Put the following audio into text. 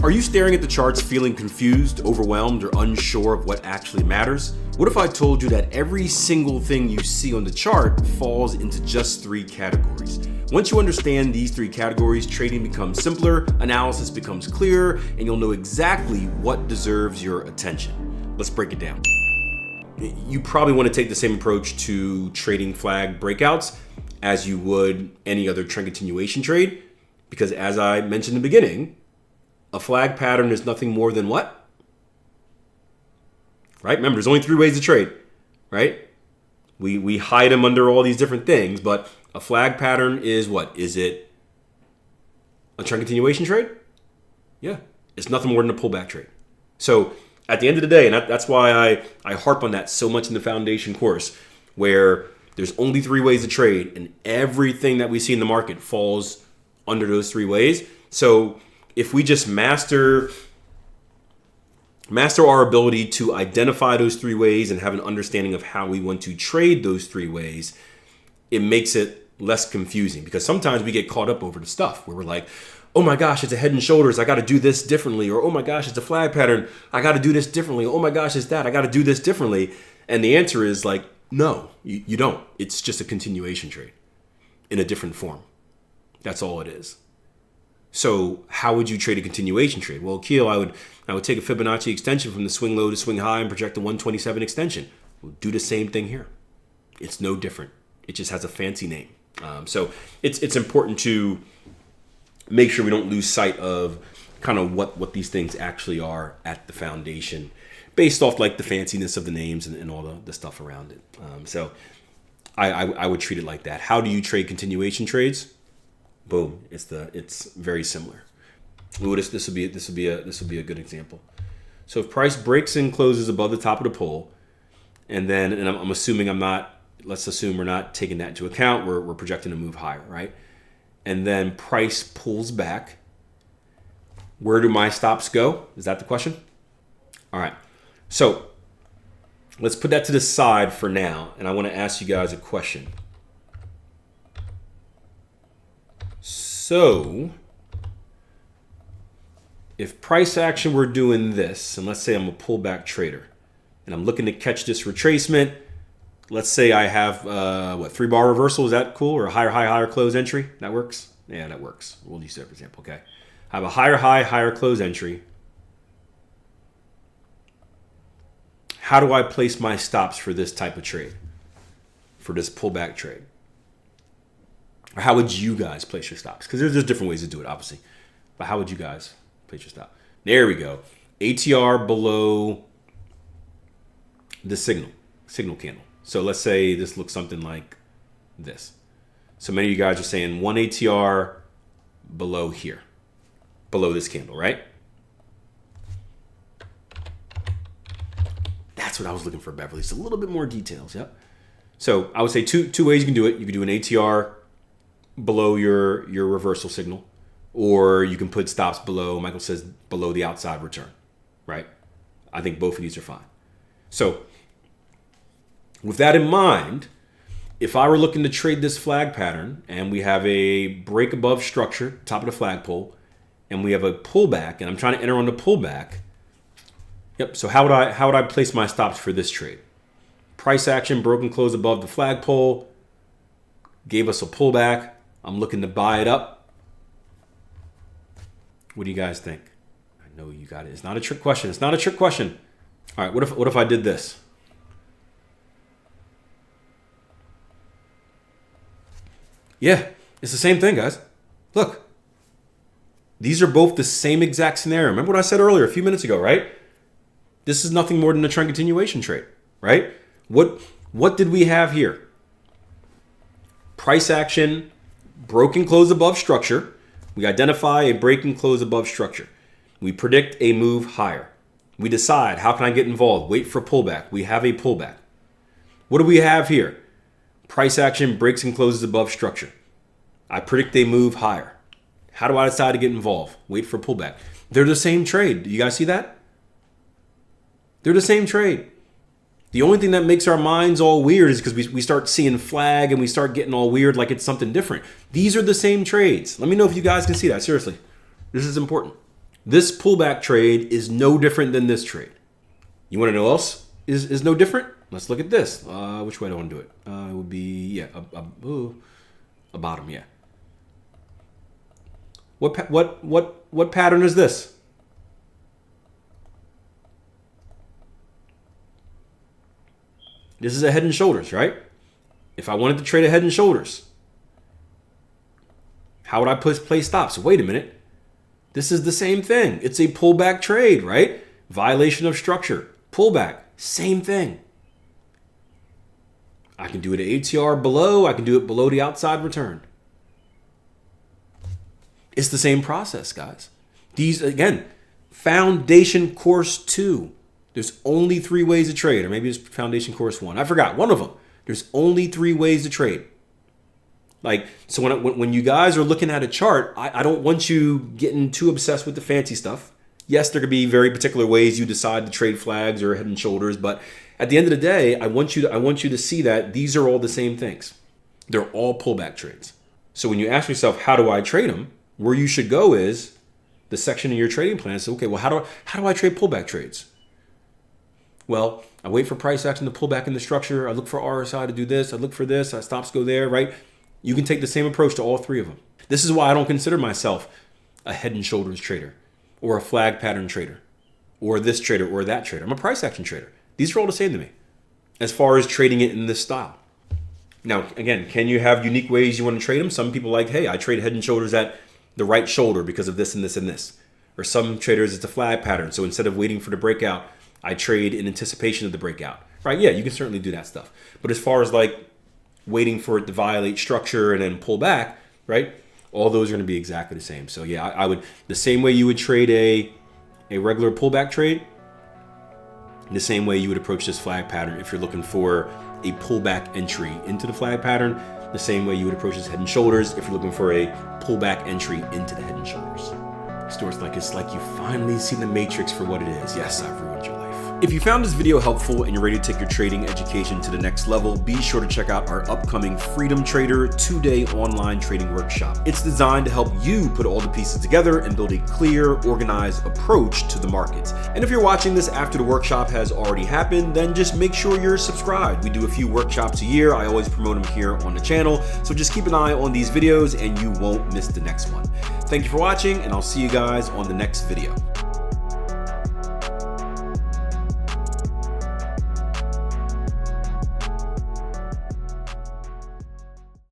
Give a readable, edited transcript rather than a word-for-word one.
Are you staring at the charts feeling confused, overwhelmed, or unsure of what actually matters? What if I told you that every single thing you see on the chart falls into just 3 categories? Once you understand these 3 categories, trading becomes simpler, analysis becomes clearer, and you'll know exactly what deserves your attention. Let's break it down. You probably want to take the same approach to trading flag breakouts as you would any other trend continuation trade, because as I mentioned in the beginning, a flag pattern is nothing more than what? Right? Remember, there's only 3 ways to trade, right? We hide them under all these different things, but a flag pattern is what? Is it a trend continuation trade? Yeah. It's nothing more than a pullback trade. So at the end of the day, and that's why I harp on that so much in the foundation course, where there's only 3 ways to trade, and everything that we see in the market falls under those 3 ways. So if we just master our ability to identify those 3 ways and have an understanding of how we want to trade those 3 ways, it makes it less confusing, because sometimes we get caught up over the stuff where we're like, oh my gosh, it's a head and shoulders, I got to do this differently. Or, oh my gosh, it's a flag pattern, I got to do this differently. Oh my gosh, it's that, I got to do this differently. And the answer is like, no, you don't. It's just a continuation trade in a different form. That's all it is. So how would you trade a continuation trade? Well, Keel, I would take a Fibonacci extension from the swing low to swing high and project a 127 extension. We'll do the same thing here. It's no different. It just has a fancy name. So it's important to make sure we don't lose sight of kind of what these things actually are at the foundation, based off like the fanciness of the names and all the stuff around it. So I would treat it like that. How do you trade continuation trades? Boom, it's very similar. Ooh, this would be a good example. So if price breaks and closes above the top of the pole, and I'm assuming let's assume we're not taking that into account. We're projecting to move higher, right? And then price pulls back. Where do my stops go? Is that the question? All right. So let's put that to the side for now, and I want to ask you guys a question. So if price action were doing this, and let's say I'm a pullback trader, and I'm looking to catch this retracement, let's say I have 3-bar reversal. Is that cool? Or a higher high, higher close entry? That works? Yeah, that works. We'll use that for example. Okay. I have a higher high, higher close entry. How do I place my stops for this type of trade? For this pullback trade? Or how would you guys place your stops? Because there's different ways to do it, obviously. But how would you guys place your stop? There we go. ATR below the signal candle. So let's say this looks something like this. So many of you guys are saying 1 ATR below here, below this candle, right? That's what I was looking for, Beverly. It's a little bit more details, yep. So I would say two ways you can do it. You can do an ATR below your reversal signal, or you can put stops below, Michael says, below the outside return, right? I think both of these are fine. So with that in mind, if I were looking to trade this flag pattern and we have a break above structure, top of the flagpole, and we have a pullback, and I'm trying to enter on the pullback, yep, so how would I place my stops for this trade? Price action, broken close above the flagpole, gave us a pullback. I'm looking to buy it up. What do you guys think? I know you got it. It's not a trick question. It's not a trick question. All right, what if I did this? Yeah, it's the same thing, guys. Look, these are both the same exact scenario. Remember what I said earlier a few minutes ago, right? This is nothing more than a trend continuation trade, right? What did we have here? Price action, broken close above structure. We identify a break and close above structure. We predict a move higher. We decide, how can I get involved? Wait for pullback. We have a pullback. What do we have here? Price action, breaks and closes above structure. I predict a move higher. How do I decide to get involved? Wait for pullback. They're the same trade. Do you guys see that? They're the same trade. The only thing that makes our minds all weird is because we start seeing flag and we start getting all weird like it's something different. These are the same trades. Let me know if you guys can see that. Seriously, this is important. This pullback trade is no different than this trade. You want to know what else is no different? Let's look at this. Which way do I want to do it? It would be, yeah, a bottom, yeah. What pattern is this? This is a head and shoulders, right? If I wanted to trade a head and shoulders, how would I place stops? Wait a minute. This is the same thing. It's a pullback trade, right? Violation of structure. Pullback. Same thing. I can do it at ATR below. I can do it below the outside return. It's the same process, guys. These, again, foundation course 2. There's only 3 ways to trade, or maybe it's foundation course 1. I forgot one of them. There's only 3 ways to trade. Like, so when you guys are looking at a chart, I don't want you getting too obsessed with the fancy stuff. Yes, there could be very particular ways you decide to trade flags or head and shoulders, but at the end of the day, I want you to see that these are all the same things. They're all pullback trades. So when you ask yourself, how do I trade them? Where you should go is the section in your trading plan. So, okay, well, how do I trade pullback trades? Well, I wait for price action to pull back in the structure. I look for RSI to do this. I look for this. I stops go there, right? You can take the same approach to all 3 of them. This is why I don't consider myself a head and shoulders trader or a flag pattern trader or this trader or that trader. I'm a price action trader. These are all the same to me as far as trading it in this style. Now, again, can you have unique ways you want to trade them? Some people like, hey, I trade head and shoulders at the right shoulder because of this and this and this. Or some traders, it's a flag pattern. So instead of waiting for the breakout, I trade in anticipation of the breakout. Right? Yeah, you can certainly do that stuff. But as far as like waiting for it to violate structure and then pull back, right? All those are going to be exactly the same. So yeah, I would, the same way you would trade a regular pullback trade, the same way you would approach this flag pattern if you're looking for a pullback entry into the flag pattern, the same way you would approach this head and shoulders if you're looking for a pullback entry into the head and shoulders. Stuart's like, it's like you finally see the matrix for what it is. Yes, I've ruined your life. If you found this video helpful and you're ready to take your trading education to the next level, be sure to check out our upcoming Freedom Trader 2-day online trading workshop. It's designed to help you put all the pieces together and build a clear, organized approach to the markets. And if you're watching this after the workshop has already happened, then just make sure you're subscribed. We do a few workshops a year. I always promote them here on the channel. So just keep an eye on these videos and you won't miss the next one. Thank you for watching, and I'll see you guys on the next video.